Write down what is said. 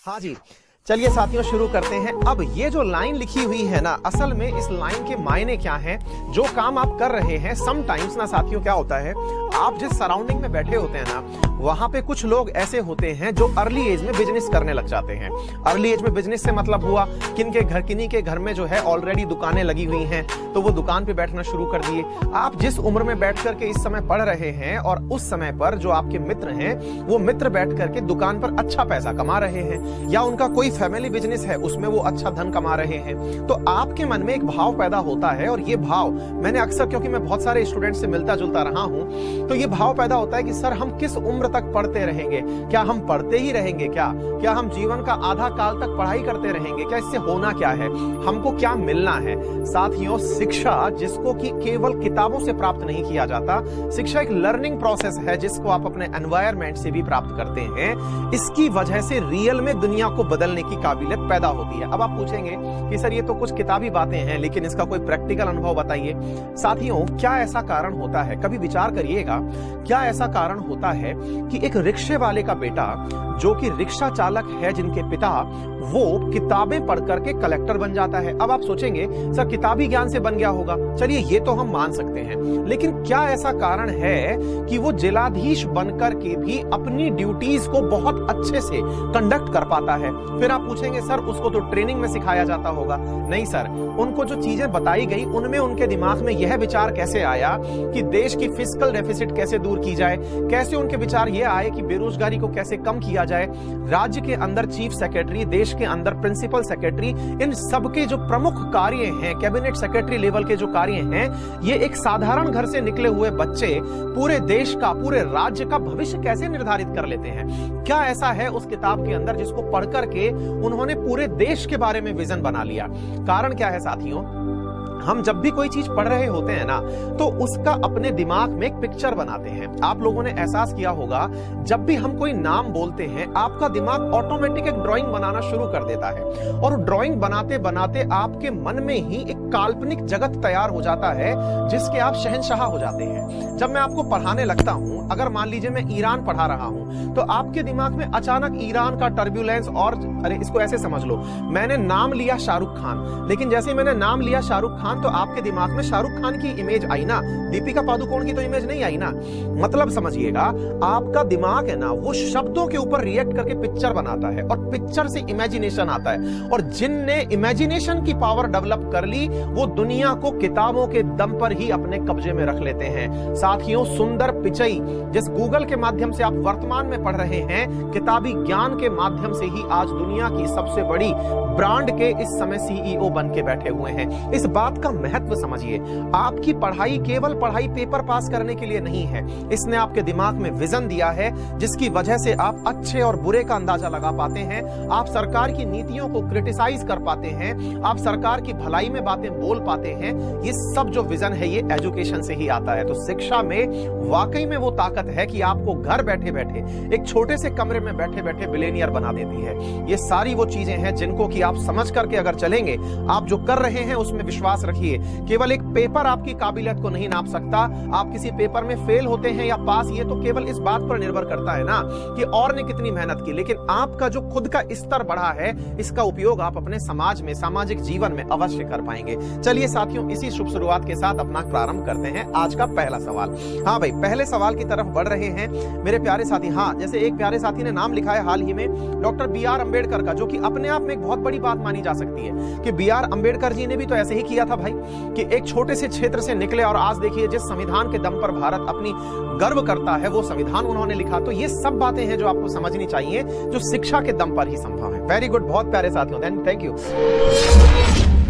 हाँ जी, चलिए साथियों शुरू करते हैं। अब ये जो लाइन लिखी हुई है ना, असल में इस लाइन के मायने क्या हैं? जो काम आप कर रहे हैं, समटाइम्स ना साथियों क्या होता है, आप जिस सराउंडिंग में बैठे होते हैं ना, वहां पे कुछ लोग ऐसे होते हैं जो अर्ली एज में बिजनेस करने लग जाते हैं। अर्ली एज में बिजनेस से मतलब हुआ किन्हीं के घर में जो है ऑलरेडी दुकानें लगी हुई हैं, तो वो दुकान पे बैठना शुरू कर दिए। आप जिस उम्र में बैठ करके इस समय पढ़ रहे हैं और उस समय पर जो आपके मित्र हैं, वो मित्र बैठ करके दुकान पर अच्छा पैसा कमा रहे हैं, या उनका कोई फैमिली बिजनेस है उसमें वो अच्छा धन कमा रहे हैं। तो आपके मन में एक भाव पैदा होता है, और ये भाव मैंने अक्सर, क्योंकि मैं बहुत सारे स्टूडेंट से मिलता जुलता रहा हूं, तो ये भाव पैदा होता है कि सर हम किस उम्र तक पढ़ते रहेंगे? क्या हम पढ़ते ही रहेंगे? क्या हम जीवन का आधा काल तक पढ़ाई करते रहेंगे? क्या इससे होना क्या है? हमको क्या मिलना है? साथियों, शिक्षा जिसको कि केवल किताबों से प्राप्त नहीं किया जाता, शिक्षा एक लर्निंग प्रोसेस है जिसको आप अपने एनवायरनमेंट से भी प्राप्त करते हैं। इसकी वजह से रियल में दुनिया को बदलने की काबिलियत पैदा होती है। अब आप पूछेंगे कि सर ये तो कुछ किताबी बातें हैं, लेकिन इसका कोई प्रैक्टिकल अनुभव बताइए। साथियों, क्या ऐसा कारण होता है, कभी विचार करिएगा, क्या ऐसा कारण होता है कि एक रिक्शे वाले का बेटा जो कि रिक्शा चालक है, जिनके पिता वो किताबें पढ़ करके कलेक्टर बन जाता है। अब आप सोचेंगे सर किताबी ज्ञान से बन गया होगा, चलिए ये तो हम मान सकते हैं, लेकिन क्या ऐसा कारण है कि वो जिलाधीश बनकर के भी अपनी ड्यूटीज को बहुत अच्छे से कंडक्ट कर पाता है? फिर आप पूछेंगे सर उसको तो ट्रेनिंग में सिखाया जाता होगा। नहीं सर, उनको जो चीजें बताई गई उनमें उनके दिमाग में यह विचार कैसे आया कि देश की फिस्कल डेफिसिट कैसे दूर की जाए, कैसे उनके विचार ये आए कि बेरोजगारी को कैसे कम किया जाए, राज्य के अंदर चीफ सेक्रेटरी, देश के अंदर प्रिंसिपल सेक्रेटरी, इन सबके जो प्रमुख कार्य हैं, कैबिनेट सेक्रेटरी लेवल के जो कार्य हैं, ये एक साधारण घर से निकले हुए बच्चे पूरे देश का, पूरे राज्य का भविष्य कैसे निर्धारित कर लेते हैं? क्या ऐसा है उस किताब के अंदर जिसको पढ़ करके उन्होंने पूरे देश के बारे में विजन बना लिया? कारण क्या है साथियों? हम जब भी कोई चीज पढ़ रहे होते हैं ना, तो उसका अपने दिमाग में एक पिक्चर बनाते हैं। आप लोगों ने एहसास किया होगा, जब भी हम कोई नाम बोलते हैं, आपका दिमाग ऑटोमेटिक एक ड्राइंग बनाना शुरू कर देता है, और ड्राइंग बनाते बनाते आपके मन में ही एक काल्पनिक जगत तैयार हो जाता है जिसके आप शहंशाह हो जाते हैं। जब मैं आपको पढ़ाने लगता हूं, अगर मान लीजिए मैं ईरान पढ़ा रहा हूं, तो आपके दिमाग में अचानक ईरान का टर्ब्यूलेंस, और अरे इसको ऐसे समझ लो, मैंने नाम लिया शाहरुख खान, लेकिन जैसे मैंने नाम लिया शाहरुख खान, तो आपके दिमाग में शाहरुख खान की इमेज आई ना, दीपिका पादुकोण की तो इमेज नहीं आई ना। मतलब समझिएगा, आपका दिमाग है ना, वो शब्दों के ऊपर रिएक्ट करके पिक्चर बनाता है, और पिक्चर से इमेजिनेशन आता है, और जिनने इमेजिनेशन की पावर डेवलप कर ली, वो दुनिया को किताबों के दम पर ही अपने कब्जे में रख लेते हैं। साथियों, सुंदर पिचई जिस गूगल के माध्यम से आप वर्तमान में पढ़ रहे हैं, किताबी ज्ञान के माध्यम से ही आज दुनिया की सबसे बड़ी ब्रांड के इस समय सीईओ बन के बैठे हुए हैं। इस बात का महत्व समझिए। आपकी पढ़ाई केवल पढ़ाई पेपर पास करने के लिए नहीं है, इसने आपके दिमाग में विजन दिया है, जिसकी वजह से आप अच्छे और बुरे का अंदाजा लगा पाते हैं, आप सरकार की नीतियों को क्रिटिसाइज कर पाते हैं, आप सरकार की भलाई में बातें बोल पाते हैं। ये सब जो विजन है, ये एजुकेशन से ही आता है। तो शिक्षा में वाकई में वो ताकत है कि आपको घर बैठे बैठे, एक छोटे से कमरे में बैठे बैठे बिलियनियर बना देती है। ये सारी वो चीजें हैं जिनको कि आप समझ करके अगर चलेंगे, आप जो कर रहे हैं उसमें विश्वास रखिए। केवल एक पेपर आपकी काबिलियत को नहीं नाप सकता। आप किसी पेपर में फेल होते हैं या पास, ये तो केवल इस बात पर निर्भर करता है ना कि और ने कितनी मेहनत की, लेकिन आपका जो खुद का स्तर बढ़ा है, इसका उपयोग आप अपने समाज में, सामाजिक जीवन में अवश्य कर पाएंगे। चलिए साथियों, इसी शुभ शुरुआत के साथ अपना प्रारंभ करते हैं आज का पहला सवाल। हाँ भाई, पहले सवाल की तरफ बढ़ रहे हैं मेरे प्यारे साथी। हाँ, जैसे एक प्यारे साथी ने नाम लिखा है हाल ही में डॉक्टर बी.आर. अम्बेडकर का, जो कि अपने आप में एक बहुत बड़ी बात मानी जा सकती है कि बी.आर. अम्बेडकर जी ने भी तो ऐसे ही किया था भाई, कि एक छोटे से क्षेत्र से निकले, और आज देखिए जिस संविधान के दम पर भारत अपनी गर्व करता है, वो संविधान उन्होंने लिखा। तो ये सब बातें हैं जो आपको समझनी चाहिए, जो शिक्षा के दम पर ही संभव है। वेरी गुड, बहुत प्यारे साथियों, थैंक यू।